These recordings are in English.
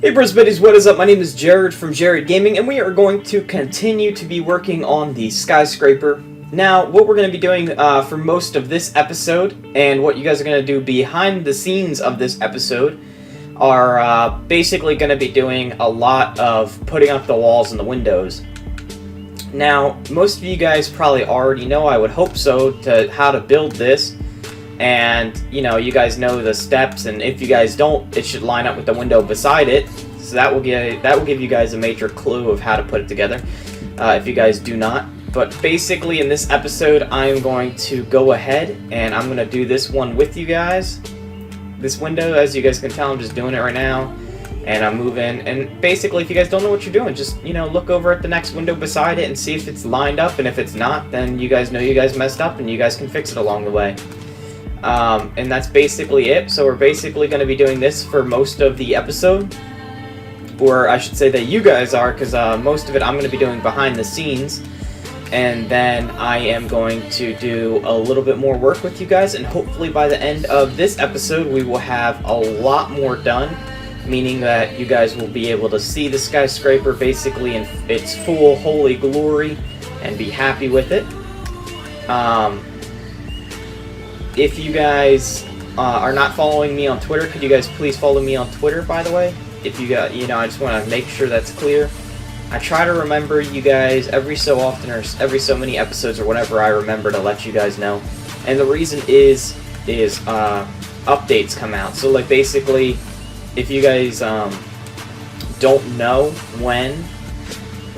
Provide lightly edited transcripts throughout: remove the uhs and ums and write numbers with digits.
Hey bros, buddies, what is up? My name is Jarid from Jaridgaming, and we are going to continue to be working on the SkyScraper. Now, what we're going to be doing for most of this episode, and what you guys are going to do behind the scenes of this episode, are basically going to be doing a lot of putting up the walls and the windows. Now, most of you guys probably already know, I would hope so, how to build this. And, you know, you guys know the steps, and if you guys don't, it should line up with the window beside it. So that will give you guys a major clue of how to put it together, if you guys do not. But basically, in this episode, I'm going to go ahead, and I'm going to do this one with you guys. This window, as you guys can tell, I'm just doing it right now. And I'm moving, and basically, if you guys don't know what you're doing, just, you know, look over at the next window beside it and see if it's lined up, and if it's not, then you guys know you guys messed up, and you guys can fix it along the way. And that's basically it. So we're basically going to be doing this for most of the episode, or I should say that you guys are, because most of it I'm going to be doing behind the scenes, and then I am going to do a little bit more work with you guys, and hopefully by the end of this episode we will have a lot more done, meaning that you guys will be able to see the SkyScraper basically in its full holy glory and be happy with it. If you guys are not following me on Twitter, could you guys please follow me on Twitter, by the way? If you got, you know, I just want to make sure that's clear. I try to remember you guys every so often, or every so many episodes, or whatever I remember, to let you guys know. And the reason is updates come out. So, like, basically, if you guys don't know when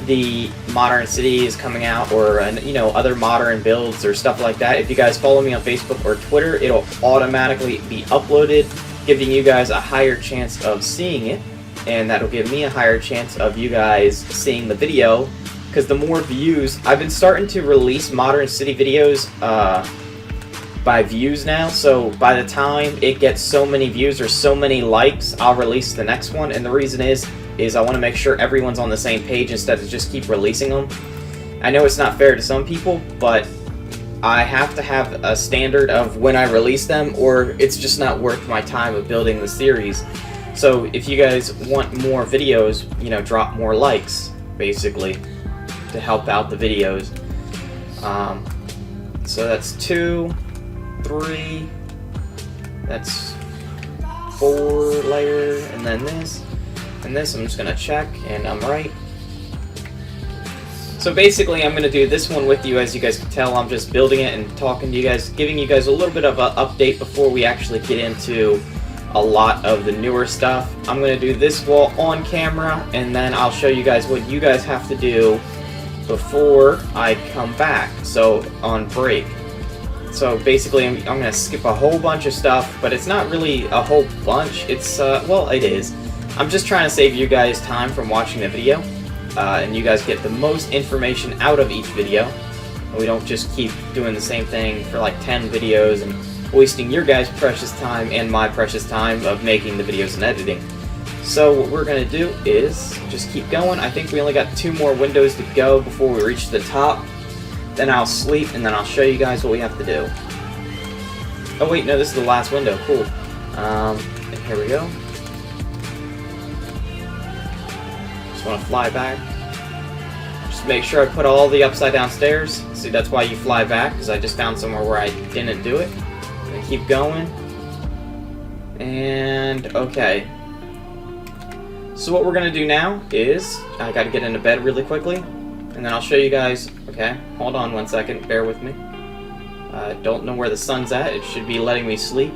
the modern city is coming out, or you know, other modern builds or stuff like that, if you guys follow me on Facebook or Twitter, it'll automatically be uploaded, giving you guys a higher chance of seeing it, and that'll give me a higher chance of you guys seeing the video, because the more views, I've been starting to release modern city videos by views now, so by the time it gets so many views or so many likes, I'll release the next one. And the reason is I want to make sure everyone's on the same page instead of just keep releasing them. I know it's not fair to some people, but I have to have a standard of when I release them, or it's just not worth my time of building the series. So if you guys want more videos, you know, drop more likes, basically, to help out the videos. So that's 2, 3, that's 4 layer, and then this. And this, I'm just going to check, and I'm right. So basically, I'm going to do this one with you. As you guys can tell, I'm just building it and talking to you guys, giving you guys a little bit of an update before we actually get into a lot of the newer stuff. I'm going to do this wall on camera, and then I'll show you guys what you guys have to do before I come back, so on break. So basically, I'm going to skip a whole bunch of stuff, but it's not really a whole bunch. It's, well, it is. I'm just trying to save you guys time from watching the video, and you guys get the most information out of each video, and we don't just keep doing the same thing for like 10 videos and wasting your guys' precious time and my precious time of making the videos and editing. So what we're going to do is just keep going. I think we only got 2 more windows to go before we reach the top. Then I'll sleep, and then I'll show you guys what we have to do. Oh wait, no, this is the last window. Cool. And here we go. Just want to fly back. Just make sure I put all the upside down stairs. See, that's why you fly back, because I just found somewhere where I didn't do it. And keep going. And okay. So what we're gonna do now is I gotta get into bed really quickly, and then I'll show you guys. Okay, hold on 1 second. Bear with me. I don't know where the sun's at. It should be letting me sleep.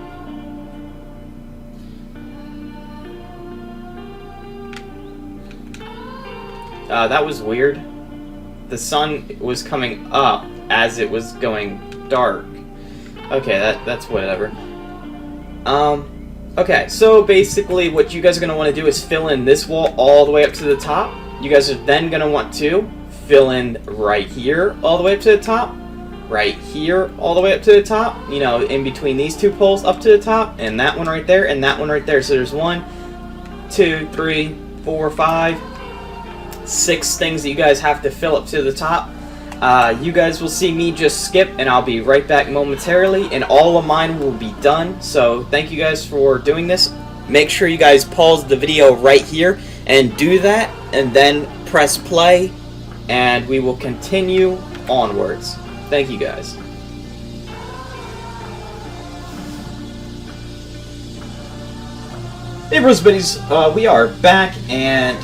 That was weird. The sun was coming up as it was going dark. Okay, that's whatever. Okay, so basically what you guys are going to want to do is fill in this wall all the way up to the top. You guys are then going to want to fill in right here all the way up to the top. Right here all the way up to the top. You know, in between these 2 poles up to the top. And that one right there and that one right there. So there's 1, 2, 3, 4, 5, 6 things that you guys have to fill up to the top. You guys will see me just skip, and I'll be right back momentarily, and all of mine will be done. So thank you guys for doing this. make sure you guys pause the video right here and do that, and then press play, and we will continue onwards. Thank you guys. Hey Bros Buddies, we are back, and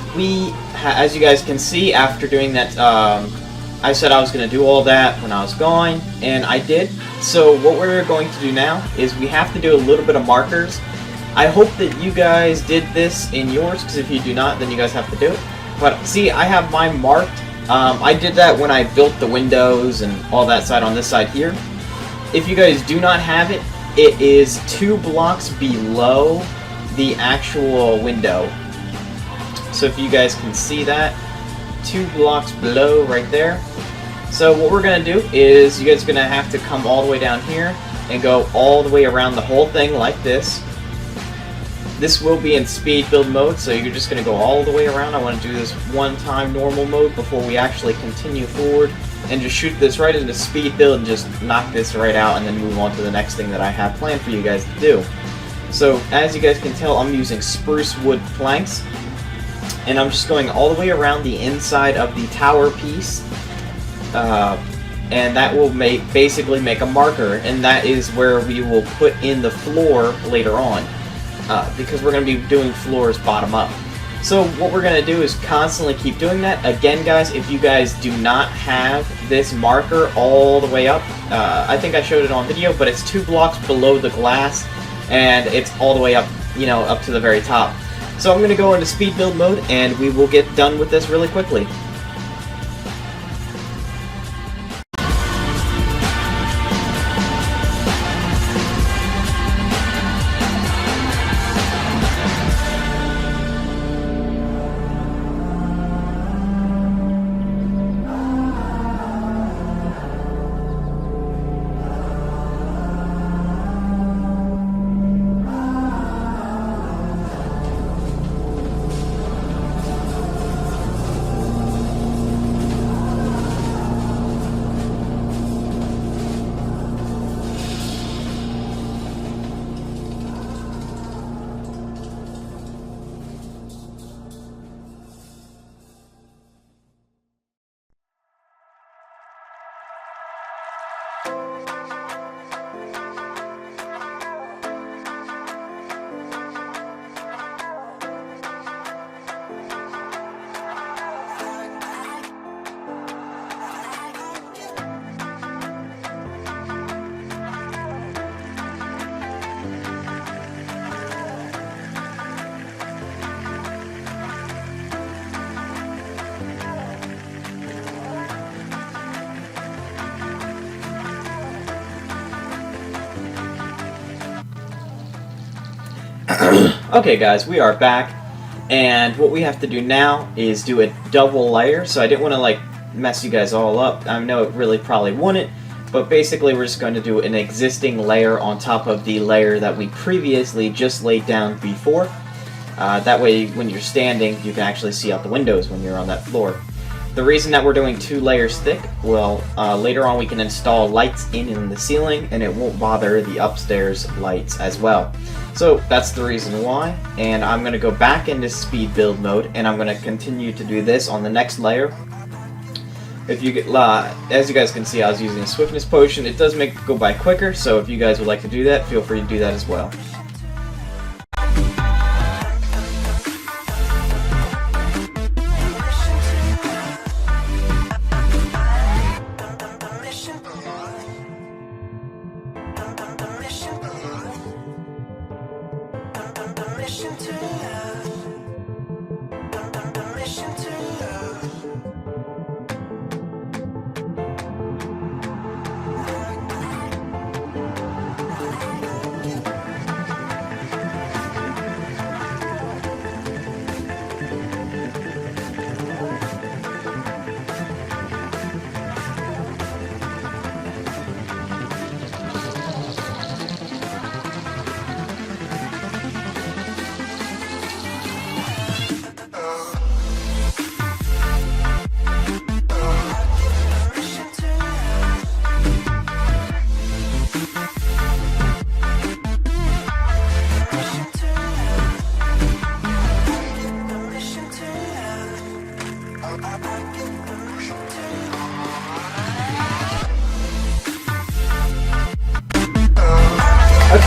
as you guys can see, after doing that, I said I was going to do all that when I was gone, and I did. So what we're going to do now is we have to do a little bit of markers. I hope that you guys did this in yours, because if you do not, then you guys have to do it. But see, I have mine marked. I did that when I built the windows and all that side on this side here. If you guys do not have it, it is 2 blocks below the actual window. So if you guys can see that, 2 blocks below right there. So what we're going to do is you guys are going to have to come all the way down here and go all the way around the whole thing like this. This will be in speed build mode, so you're just going to go all the way around. I want to do this one time normal mode before we actually continue forward and just shoot this right into speed build and just knock this right out and then move on to the next thing that I have planned for you guys to do. So as you guys can tell, I'm using spruce wood planks, and I'm just going all the way around the inside of the tower piece, and that will basically make a marker, and that is where we will put in the floor later on, because we're going to be doing floors bottom up. So what we're going to do is constantly keep doing that. Again guys, if you guys do not have this marker all the way up, I think I showed it on video, but it's 2 blocks below the glass, and it's all the way up, you know, up to the very top. So I'm going to go into speed build mode, and we will get done with this really quickly. Okay guys, we are back, and what we have to do now is do a double layer. So I didn't want to like mess you guys all up. I know it really probably wouldn't, but basically we're just going to do an existing layer on top of the layer that we previously just laid down before. That way when you're standing you can actually see out the windows when you're on that floor. The reason that we're doing 2 layers thick, well, later on we can install lights in the ceiling, and it won't bother the upstairs lights as well. So that's the reason why, and I'm going to go back into speed build mode, and I'm going to continue to do this on the next layer. If you get, as you guys can see, I was using a swiftness potion. It does make it go by quicker, so if you guys would like to do that, feel free to do that as well.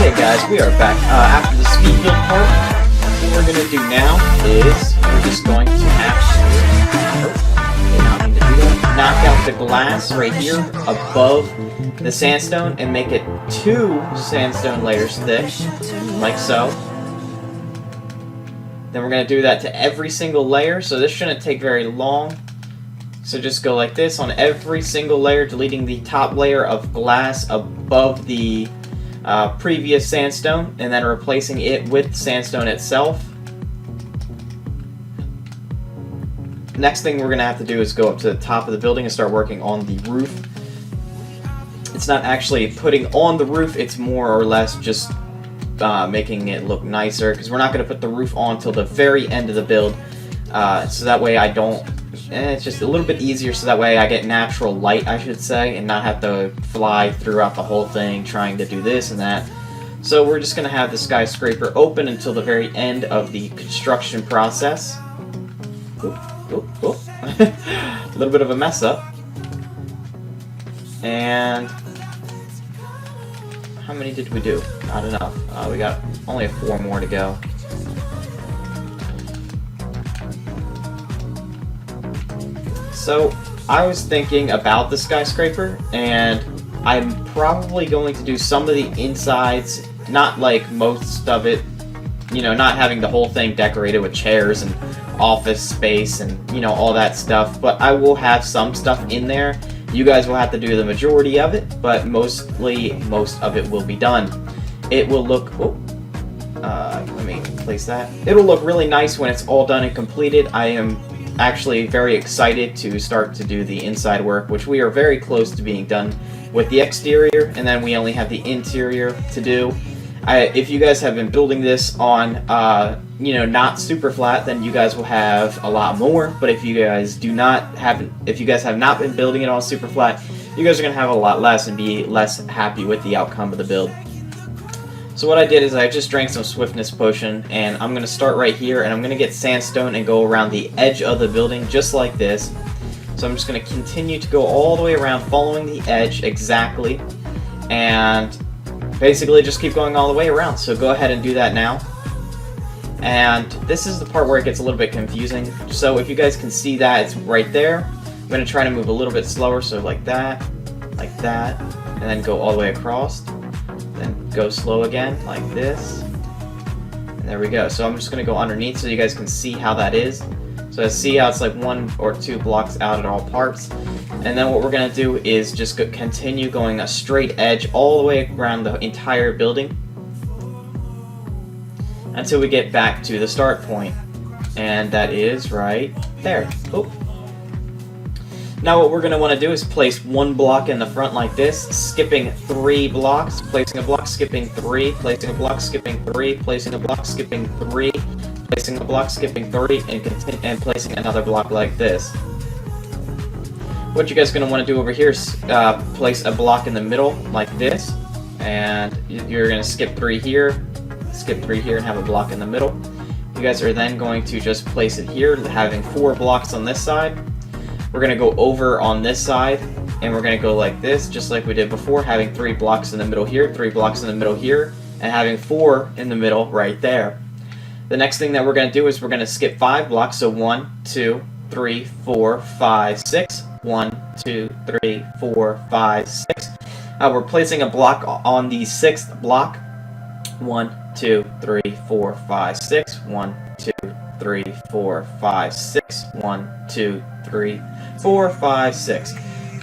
Okay guys, we are back after the speed build part. What we're going to do now is we're just going to knock out the glass right here above the sandstone and make it 2 sandstone layers thick, like so. Then we're going to do that to every single layer, so this shouldn't take very long. So just go like this on every single layer, deleting the top layer of glass above the previous sandstone, and then replacing it with sandstone itself. Next thing we're going to have to do is go up to the top of the building and start working on the roof. It's not actually putting on the roof, it's more or less just making it look nicer, because we're not going to put the roof on until the very end of the build, so that way I don't, it's just a little bit easier, so that way I get natural light, I should say, and not have to fly throughout the whole thing trying to do this and that. So we're just going to have the SkyScraper open until the very end of the construction process. Oop, oop, oop. A little bit of a mess up. And how many did we do? Not enough. We got only 4 more to go. So I was thinking about the SkyScraper, and I'm probably going to do some of the insides, not like most of it, you know, not having the whole thing decorated with chairs and office space and, you know, all that stuff, but I will have some stuff in there. You guys will have to do the majority of it, but mostly most of it will be done. It will look, let me place that. It'll look really nice when it's all done and completed. I am actually very excited to start to do the inside work, which we are very close to being done with the exterior, and then we only have the interior to do. If you guys have been building this on, you know, not super flat, then you guys will have a lot more. But if you guys have not been building it on super flat, you guys are gonna have a lot less and be less happy with the outcome of the build. So what I did is I just drank some swiftness potion, and I'm gonna start right here, and I'm gonna get sandstone and go around the edge of the building just like this. So I'm just gonna continue to go all the way around, following the edge exactly, and basically just keep going all the way around. So go ahead and do that now. And this is the part where it gets a little bit confusing. So if you guys can see that, it's right there. I'm going to try to move a little bit slower, so like that, and then go all the way across. Then go slow again, like this. And there we go. So I'm just going to go underneath so you guys can see how that is. So see how it's like 1 or 2 blocks out at all parts. And then what we're going to do is just continue going a straight edge all the way around the entire building until we get back to the start point. And that is right there. Oh. Now what we're going to want to do is place 1 block in the front like this, skipping 3 blocks, placing a block, skipping 3, placing a block, skipping 3, placing a block, skipping 3, placing a block, skipping 3, and placing another block like this. What you guys are going to want to do over here is place a block in the middle like this, and you're going to skip 3 here, and have a block in the middle. You guys are then going to just place it here, having 4 blocks on this side. We're going to go over on this side, and we're going to go like this, just like we did before, having 3 blocks in the middle here, 3 blocks in the middle here, and having 4 in the middle right there. The next thing that we're going to do is we're going to skip 5 blocks, so 1, 2, 3, 4, 5, 6. 1, 2, 3, 4, 5, 6. We're placing a block on the 6th block. 1, 2, 3, 4, 5, 6. 1, 2, 3, 4, 5, 6. 1, 2, 3, 4, 5, 6.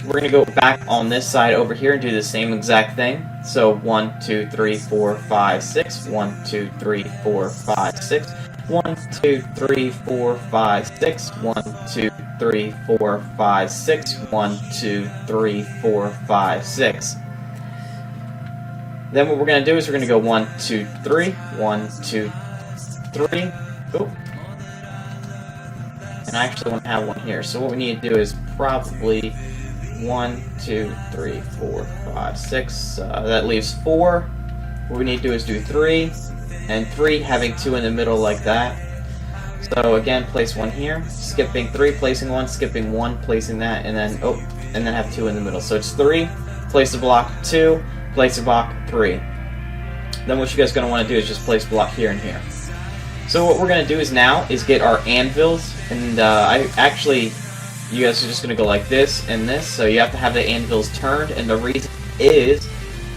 We're going to go back on this side over here and do the same exact thing. So 1, 2, 3, 4, 5, 6. 1, 2, 3, 4, 5, 6. 1, 2, 3, 4, 5, 6. 1, 2, 3, 4, 5, 6. 1, 2, 3, 4, 5, 6. Then what we're going to do is we're going to go 1, 2, 3. 1, 2, 3. Oh. And I actually want to have one here. So what we need to do is probably 1, 2, 3, 4, 5, 6. That leaves 4. What we need to do is do 3. And 3, having 2 in the middle like that. So again, place 1 here, skipping 3, placing 1, skipping 1, placing that, and then have 2 in the middle. So it's 3, place a block, 2, place a block, 3. then what you guys are going to want to do is just place block here and here. So what we're going to do is now is get our anvils, and you guys are just going to go like this and this, so you have to have the anvils turned, and the reason is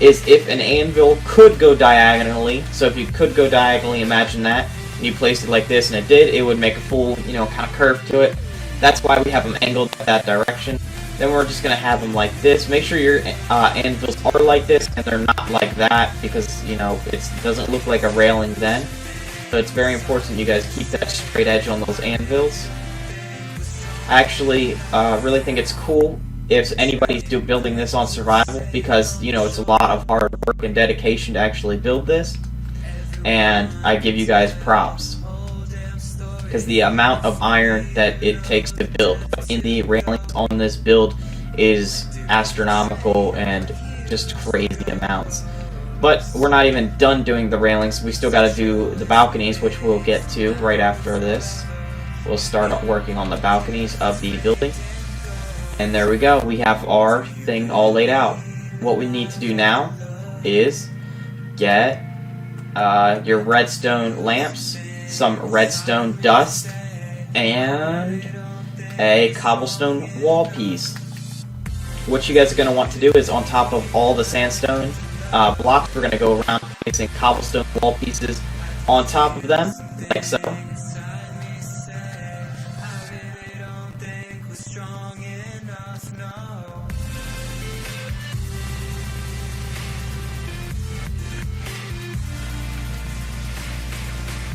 if an anvil could go diagonally, so if you could go diagonally, imagine that, and you placed it like this and it did, it would make a full, kind of curve to it. That's why we have them angled that direction. Then we're just going to have them like this. Make sure your anvils are like this and they're not like that, because, it doesn't look like a railing then. So it's very important you guys keep that straight edge on those anvils. I actually really think it's cool if anybody's building this on survival, because it's a lot of hard work and dedication to actually build this, and I give you guys props because the amount of iron that it takes to build in the railings on this build is astronomical and just crazy amounts. But we're not even done doing the railings. We still got to do the balconies, which we'll get to right after this. We'll start working on the balconies of the building. And there we go. We have our thing all laid out. What we need to do now is get your redstone lamps, some redstone dust, and a cobblestone wall piece. What you guys are going to want to do is, on top of all the sandstone blocks, we're going to go around placing cobblestone wall pieces on top of them, like so.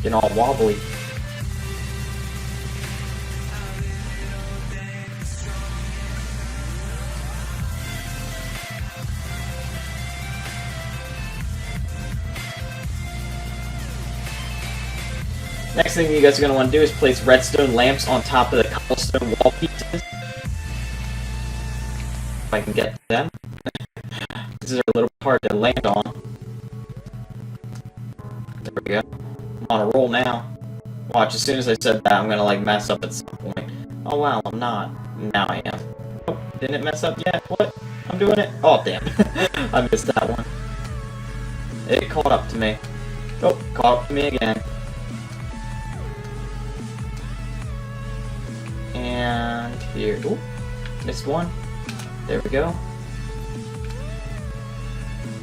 Getting all wobbly. Next thing you guys are going to want to do is place redstone lamps on top of the cobblestone wall pieces. If I can get to them. These are a little hard to land on. There we go. I'm on a roll now. Watch, as soon as I said that, I'm going to mess up at some point. Oh wow, I'm not. Now I am. Oh, didn't it mess up yet? What? I'm doing it? Oh, damn. I missed that one. It caught up to me. Oh, caught up to me again. And here. Ooh, missed one. There we go.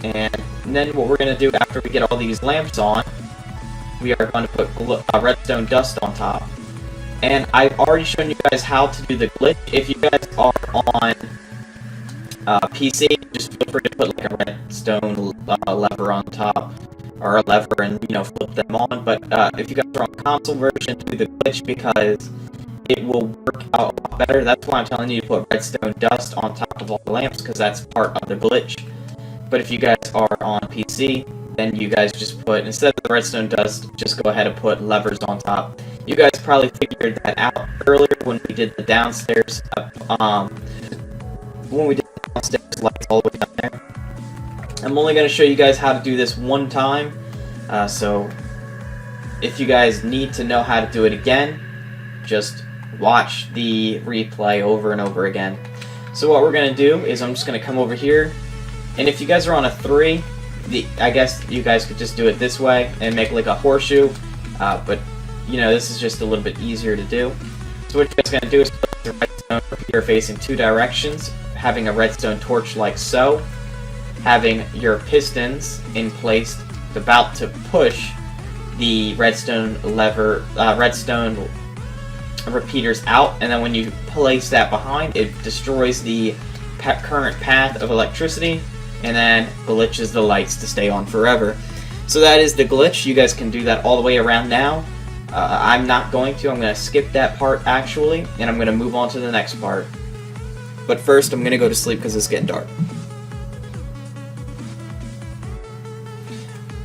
And then what we're going to do after we get all these lamps on, we are going to put redstone dust on top. And I've already shown you guys how to do the glitch. If you guys are on PC, just feel free to put a redstone lever on top, or a lever, and flip them on. But if you guys are on console version, do the glitch, because it will work out a lot better. That's why I'm telling you to put redstone dust on top of all the lamps, because that's part of the glitch. But if you guys are on PC, then you guys just put, instead of the redstone dust, just go ahead and put levers on top. You guys probably figured that out earlier when we did the downstairs, lights all the way down there. I'm only going to show you guys how to do this one time, so if you guys need to know how to do it again, just watch the replay over and over again. So what we're going to do is I'm just going to come over here, and if you guys are on a 3, I guess you guys could just do it this way and make like a horseshoe, but this is just a little bit easier to do. So what you're just going to do is put the redstone here facing 2 directions, having a redstone torch like so, having your pistons in place, about to push the redstone repeaters out, and then when you place that behind, it destroys the current path of electricity, and then glitches the lights to stay on forever. So that is the glitch. You guys can do that all the way around now. I'm not going to. I'm going to skip that part, actually, and I'm going to move on to the next part. But first, I'm going to go to sleep because it's getting dark.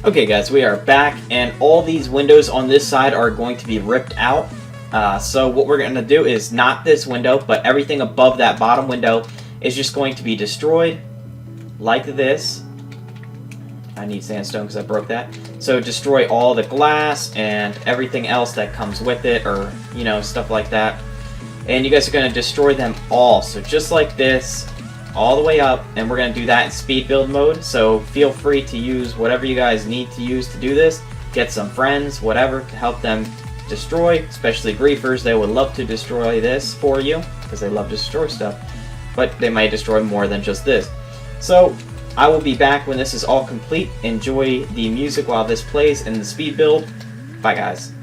Okay, guys, we are back, and all these windows on this side are going to be ripped out. So what we're going to do is not this window, but everything above that bottom window is just going to be destroyed. Like this. I need sandstone because I broke that. So destroy all the glass and everything else that comes with it, or stuff like that. And you guys are going to destroy them all. So just like this, all the way up, and we're going to do that in speed build mode, so feel free to use whatever you guys need to use to do this. Get some friends, whatever, to help them destroy, especially griefers. They would love to destroy this for you, because they love to destroy stuff, but they might destroy more than just this. So, I will be back when this is all complete. Enjoy the music while this plays in the speed build. Bye, guys.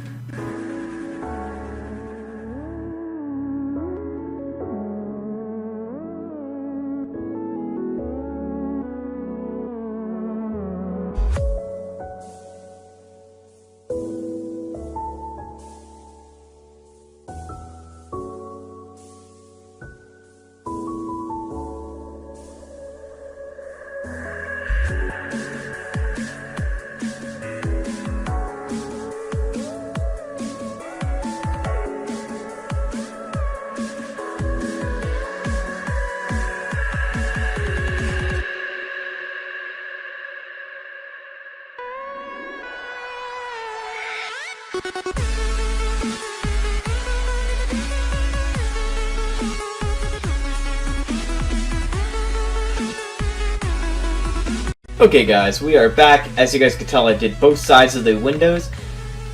Okay guys, we are back. As you guys can tell, I did both sides of the windows.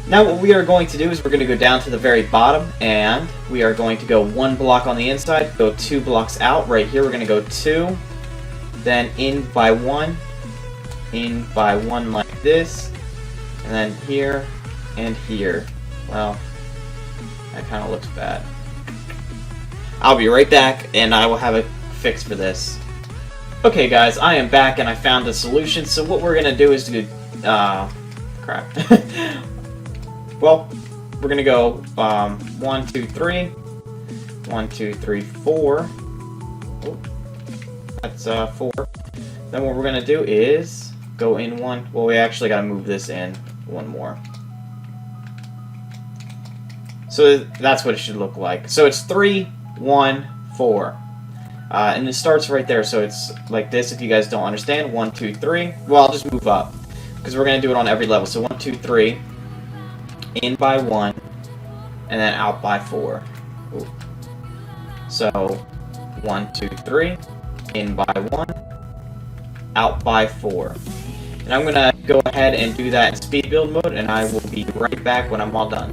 Now what we are going to do is we're going to go down to the very bottom, and we are going to go 1 block on the inside, go 2 blocks out. Right here we're going to go 2, then in by 1 like this, and then here and here. Well, that kind of looks bad. I'll be right back, and I will have a fix for this. Okay guys, I am back and I found a solution. So what we're gonna do is do, crap. Well, we're gonna go 1, 2, 3, 1, 2, 3, 4. Oh, that's 4. Then what we're gonna do is go in 1. Well, we actually gotta move this in 1 more. So that's what it should look like. So it's 3, 1, 4. And it starts right there, so it's like this if you guys don't understand. 1, 2, 3. Well, I'll just move up, because we're going to do it on every level. So 1, 2, 3, in by 1, and then out by 4. Ooh. So 1, 2, 3, in by 1, out by 4. And I'm going to go ahead and do that in speed build mode, and I will be right back when I'm all done.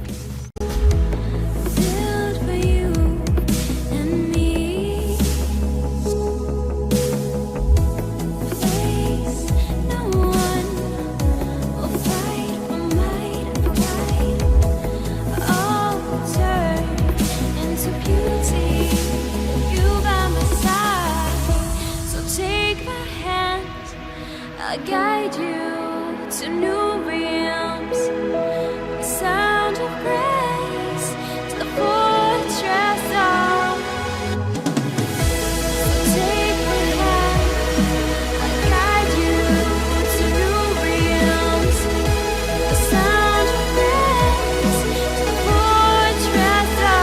I'll guide you to new realms. The sound of grace to the fortress of. So take my hand, I'll guide you to new realms. The sound of grace to the fortress of.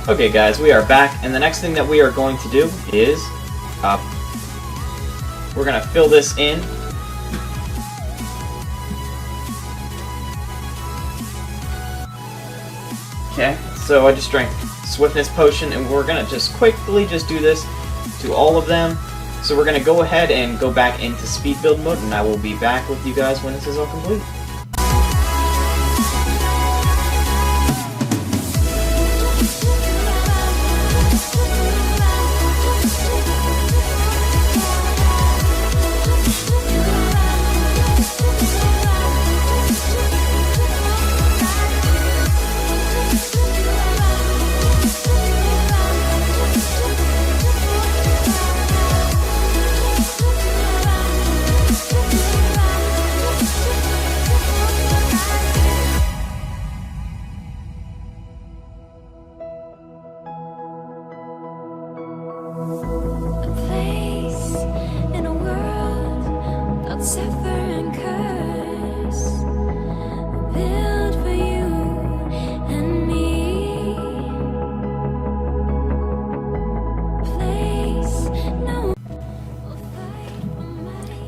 Okay guys, we are back, and the next thing that we are going to do is, we're going to fill this in. Okay, so I just drank Swiftness Potion, and we're going to just quickly just do this to all of them. So we're going to go ahead and go back into speed build mode, and I will be back with you guys when this is all complete.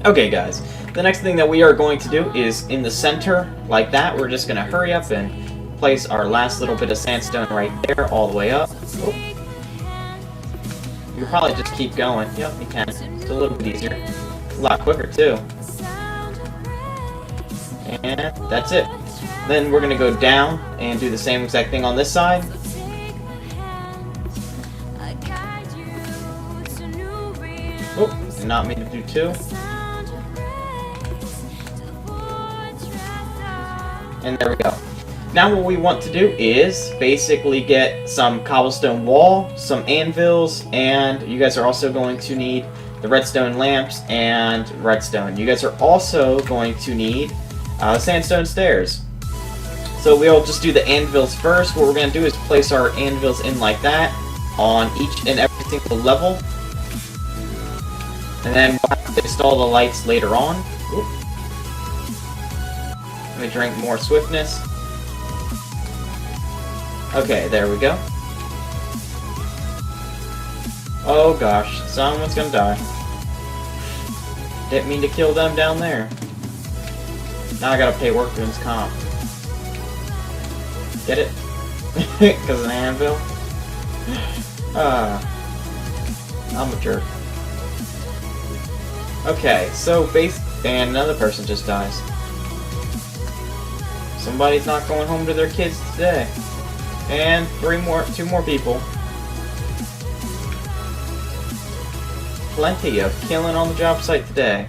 Okay guys, the next thing that we are going to do is in the center, like that, we're just going to hurry up and place our last little bit of sandstone right there, all the way up. Oh. You can probably just keep going. Yep, you can. It's a little bit easier. A lot quicker too. And that's it. Then we're going to go down and do the same exact thing on this side. Oh, did not mean to do two. And there we go. Now what we want to do is basically get some cobblestone wall, some anvils, and you guys are also going to need the redstone lamps and redstone. You guys are also going to need sandstone stairs. So we'll just do the anvils first. What we're going to do is place our anvils in like that on each and every single level. And then we'll have to install the lights later on. Oop. Let me drink more swiftness. Okay, there we go. Oh gosh, someone's gonna die. Didn't mean to kill them down there. Now I gotta pay workman's comp. Get it? Because of an anvil? I'm a jerk. Okay, so and another person just dies. Somebody's not going home to their kids today. And two more people. Plenty of killing on the job site today.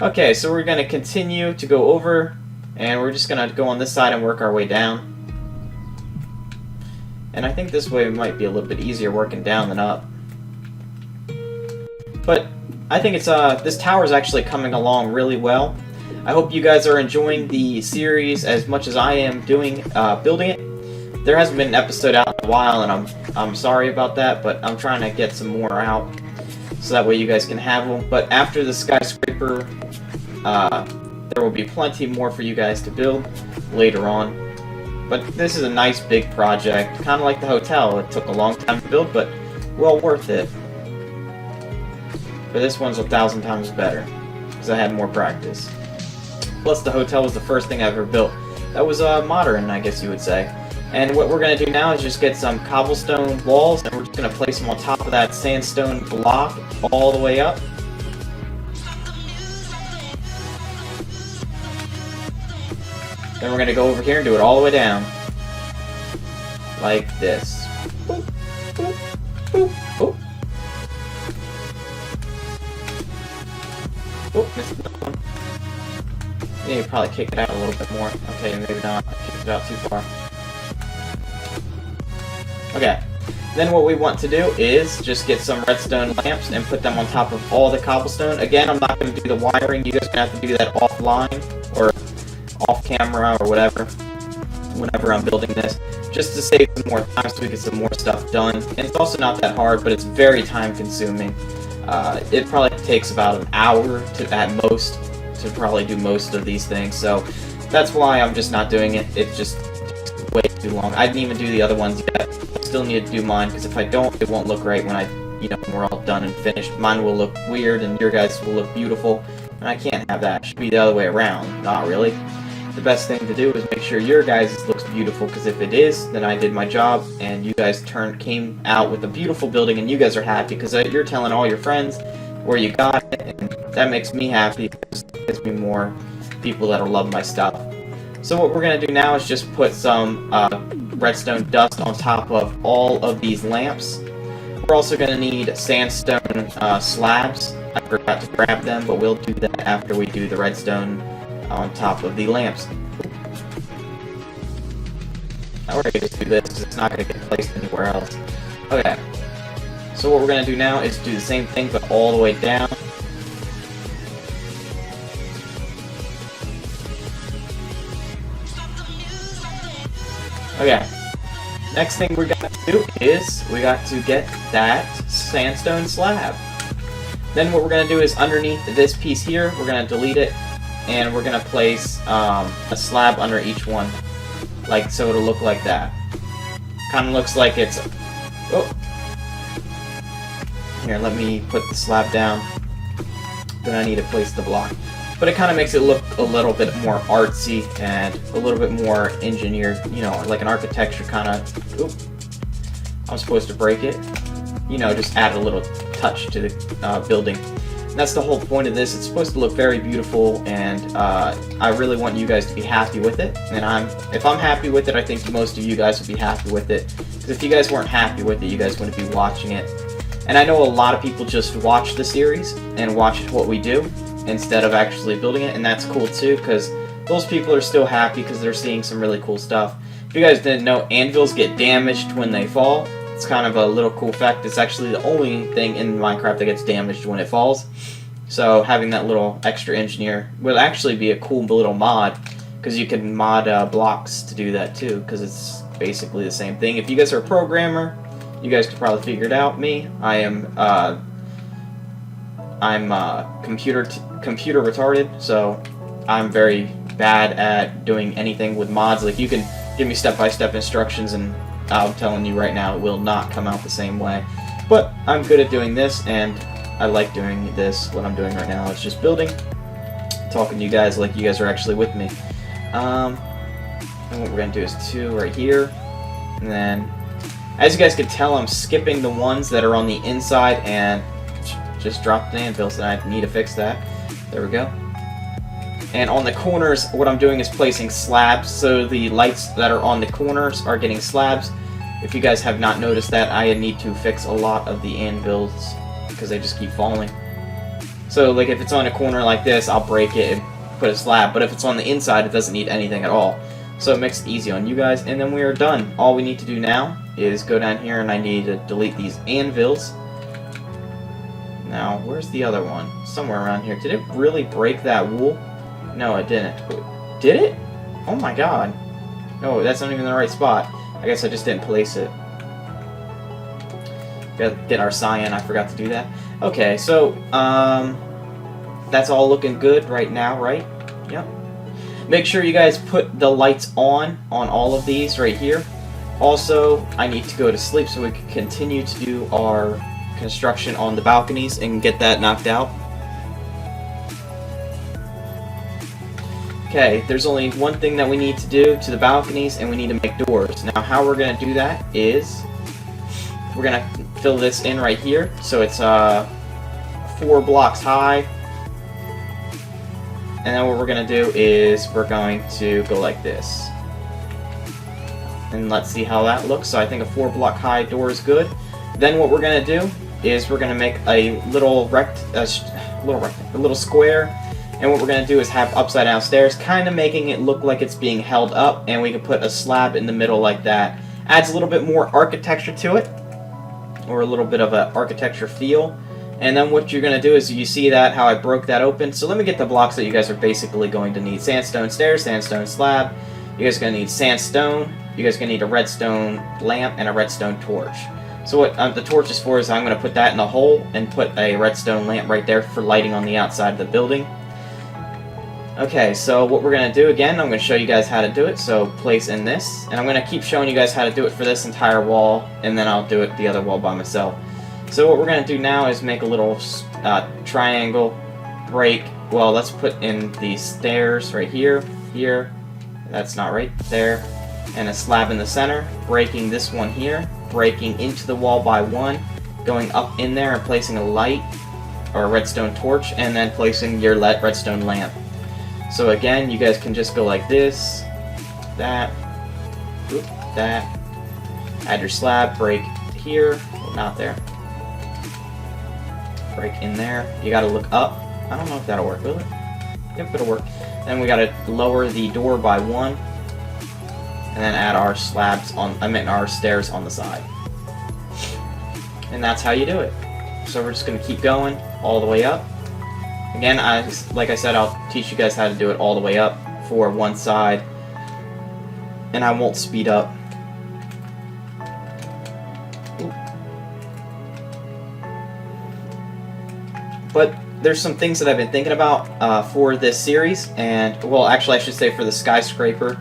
Okay, so we're going to continue to go over, and we're just going to go on this side and work our way down. And I think this way might be a little bit easier working down than up. But I think it's this tower is actually coming along really well. I hope you guys are enjoying the series as much as I am doing building it. There hasn't been an episode out in a while, and I'm sorry about that, but I'm trying to get some more out so that way you guys can have them. But after the SkyScraper, there will be plenty more for you guys to build later on. But this is a nice big project, kind of like the hotel. It took a long time to build, but well worth it. But this one's 1,000 times better because I had more practice. Plus, the hotel was the first thing I ever built. That was modern, I guess you would say. And what we're going to do now is just get some cobblestone walls, and we're just going to place them on top of that sandstone block all the way up. Then we're going to go over here and do it all the way down. Like this. Boop, boop, boop, boop. Oh, missed another one. Yeah, you probably kick it out a little bit more. Okay, maybe not. I kicked it out too far. Okay. Then what we want to do is just get some redstone lamps and put them on top of all the cobblestone. Again, I'm not going to do the wiring. You guys are going to have to do that offline or off camera or whatever whenever I'm building this, just to save some more time so we get some more stuff done. And it's also not that hard, but it's very time consuming. It probably takes about an hour at most to probably do most of these things, so that's why I'm just not doing it. It just takes way too long. I didn't even do the other ones yet. I still need to do mine, because if I don't, it won't look right when when we're all done and finished. Mine will look weird, and your guys will look beautiful, and I can't have that. It should be the other way around. Not really. The best thing to do is make sure your guys' looks beautiful, because if it is, then I did my job, and you guys came out with a beautiful building, and you guys are happy, because you're telling all your friends where you got it, and that makes me happy. It gives me more people that'll love my stuff. So what we're going to do now is just put some redstone dust on top of all of these lamps. We're also going to need sandstone slabs. I forgot to grab them, but we'll do that after we do the redstone on top of the lamps. Now we're going to just do this because it's not going to get placed anywhere else. Okay. So what we're going to do now is do the same thing, but all the way down. Okay. Next thing we got to do is we got to get that sandstone slab. Then what we're going to do is underneath this piece here, we're going to delete it, and we're going to place a slab under each one. Like, so it'll look like that. Kind of looks like it's... Oh! Here, let me put the slab down. then I need to place the block. But it kind of makes it look a little bit more artsy and a little bit more engineered, you know, like an architecture kind of. Oop, I'm supposed to break it. You know, just add a little touch to the building. And that's the whole point of this. It's supposed to look very beautiful, and I really want you guys to be happy with it. And if I'm happy with it, I think most of you guys would be happy with it. Because if you guys weren't happy with it, you guys wouldn't be watching it. And I know a lot of people just watch the series and watch what we do instead of actually building it, and that's cool too, because those people are still happy because they're seeing some really cool stuff. If you guys didn't know, anvils get damaged when they fall. It's kind of a little cool fact. It's actually the only thing in Minecraft that gets damaged when it falls. So having that little extra engineer will actually be a cool little mod, because you can mod blocks to do that too, because it's basically the same thing. If you guys are a programmer, you guys could probably figure it out. Me, I'm computer retarded, so I'm very bad at doing anything with mods. Like, you can give me step-by-step instructions, and I'm telling you right now, it will not come out the same way. But I'm good at doing this, and I like doing this. What I'm doing right now is just building, talking to you guys like you guys are actually with me. And what we're gonna do is 2 right here, and then, as you guys can tell, I'm skipping the ones that are on the inside and just dropped the anvils, and I need to fix that. There we go. And on the corners, what I'm doing is placing slabs, so the lights that are on the corners are getting slabs. If you guys have not noticed that, I need to fix a lot of the anvils because they just keep falling. So, like, if it's on a corner like this, I'll break it and put a slab, but if it's on the inside, it doesn't need anything at all. So it makes it easy on you guys, and then we are done. All we need to do now is go down here, and I need to delete these anvils. Now, where's the other one? Somewhere around here. Did it really break that wool? No, it didn't. Did it? Oh my god. No, that's not even the right spot. I guess I just didn't place it. Gotta get our cyan. I forgot to do that. Okay, so, that's all looking good right now, right? Yep. Make sure you guys put the lights on all of these right here. Also, I need to go to sleep so we can continue to do our construction on the balconies and get that knocked out. Okay, there's only one thing that we need to do to the balconies, and we need to make doors. Now, how we're going to do that is we're going to fill this in right here. So it's 4 blocks high. And then what we're going to do is we're going to go like this. And let's see how that looks. So I think a 4-block high door is good. Then what we're going to do is we're going to make a little square. And what we're going to do is have upside down stairs, kind of making it look like it's being held up, and we can put a slab in the middle like that. Adds a little bit more architecture to it, or a little bit of an architecture feel. And then what you're going to do is, you see that, how I broke that open. So let me get the blocks that you guys are basically going to need. Sandstone stairs, sandstone slab. You guys are going to need sandstone. You guys are going to need a redstone lamp and a redstone torch. So what the torch is for is I'm going to put that in the hole and put a redstone lamp right there for lighting on the outside of the building. Okay, so what we're going to do again, I'm going to show you guys how to do it. So place in this, and I'm going to keep showing you guys how to do it for this entire wall, and then I'll do it the other wall by myself. So what we're going to do now is make a little triangle break. Well, let's put in these stairs right here, here, that's not right, there, and a slab in the center, breaking this one here, breaking into the wall by 1, going up in there and placing a light, or a redstone torch, and then placing your redstone lamp. So again, you guys can just go like this, that, that, add your slab, break here, well, not there, break in there. You gotta look up. I don't know if that'll work, will it? Yep, it'll work. Then we gotta lower the door by 1, and then add our slabs on, our stairs on the side. And that's how you do it. So we're just gonna keep going all the way up. Again, like I said, I'll teach you guys how to do it all the way up for one side, and I won't speed up. But there's some things that I've been thinking about for this series, and, well, actually I should say for the SkyScraper.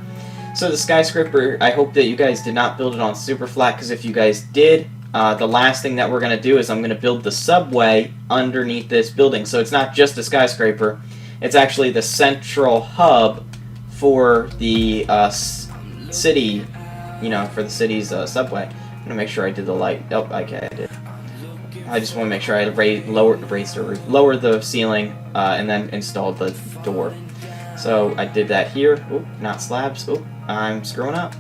So the SkyScraper, I hope that you guys did not build it on super flat, because if you guys did, the last thing that we're going to do is I'm going to build the subway underneath this building. So it's not just a skyscraper. It's actually the central hub for the city, for the city's subway. I'm going to make sure I did the light. Oh, okay, I did. I just want to make sure I lower the ceiling and then installed the door. So I did that here. Oop, not slabs. Oop, I'm screwing up.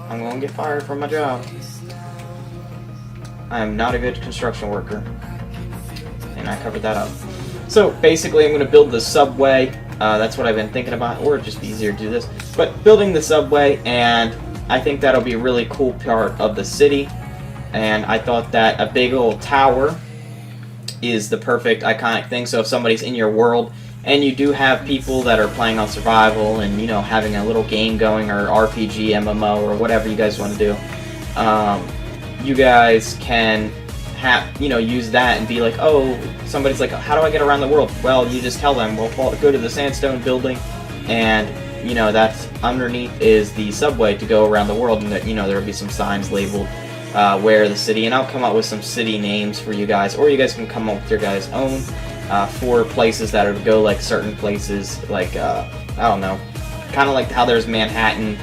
I'm going to get fired from my job. I am not a good construction worker. And I covered that up. So basically I'm going to build the subway. That's what I've been thinking about. Or it'd just be easier to do this. But building the subway, and I think that'll be a really cool part of the city. And I thought that a big old tower is the perfect iconic thing. So if somebody's in your world and you do have people that are playing on survival and having a little game going, or RPG, MMO, or whatever you guys want to do, you guys can use that and be like, oh, somebody's like, how do I get around the world? Well, you just tell them, well, go to the sandstone building, and that's underneath is the subway to go around the world, and there will be some signs labeled where the city, and I'll come up with some city names for you guys, or you guys can come up with your guys' own for places that are to go, like certain places, like I don't know, kind of like how there's Manhattan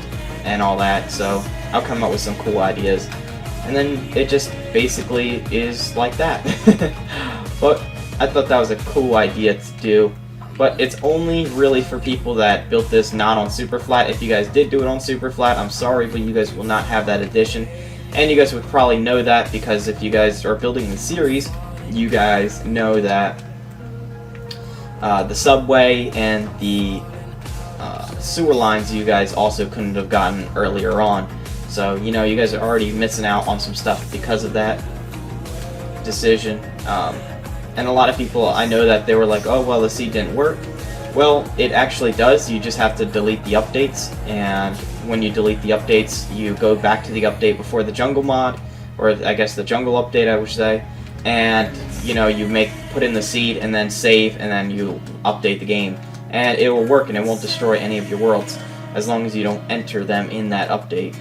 and all that. So I'll come up with some cool ideas, and then it just basically is like that. But I thought that was a cool idea to do. But it's only really for people that built this not on super flat. If you guys did do it on super flat, I'm sorry, but you guys will not have that addition. And you guys would probably know that, because if you guys are building the series, you guys know that the subway and the sewer lines you guys also couldn't have gotten earlier on. So, you guys are already missing out on some stuff because of that decision. And a lot of people, I know that they were like, oh, well, the seed didn't work. Well, it actually does. You just have to delete the updates, and when you delete the updates, you go back to the update before the jungle mod, or I guess the jungle update, I would say, and you put in the seed and then save, and then you update the game, and it will work, and it won't destroy any of your worlds as long as you don't enter them in that update.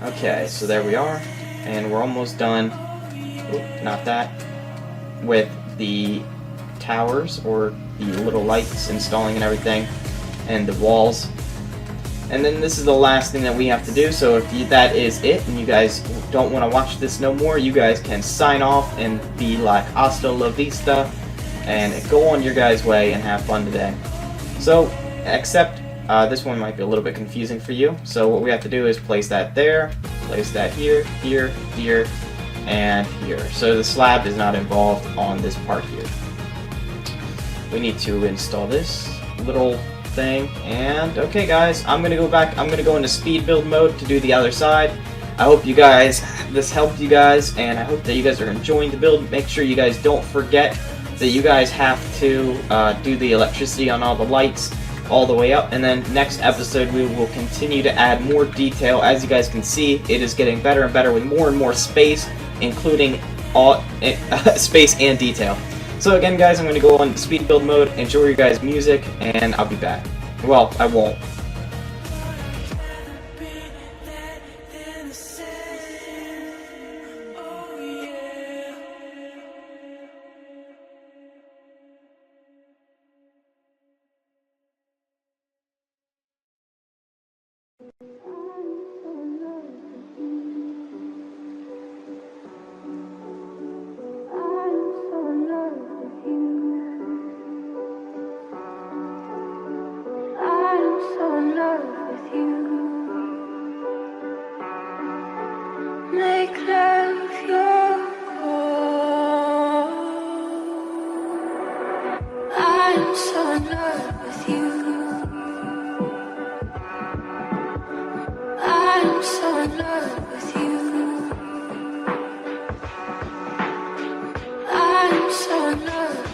Okay, so there we are, and we're almost done. Oop, not that. With the towers, or the little lights installing and everything, and the walls. And then this is the last thing that we have to do. So if that is it, and you guys don't want to watch this no more, you guys can sign off and be like, hasta la vista, and go on your guys' way and have fun today. So, except this one might be a little bit confusing for you. So what we have to do is place that there, place that here, here, here, and here. So the slab is not involved on this part here. We need to install this little thing, and okay guys, I'm gonna go back. I'm gonna go into speed build mode to do the other side. I hope you guys, this helped you guys, and I hope that you guys are enjoying the build. Make sure you guys don't forget that you guys have to do the electricity on all the lights all the way up, and then next episode we will continue to add more detail. As you guys can see, it is getting better and better with more and more space, including all space and detail. So again guys, I'm going to go on speed build mode, enjoy your guys' music, and I'll be back. Well, I won't. Make love your call. I'm so in love with you. I'm so in love with you. I'm so in love.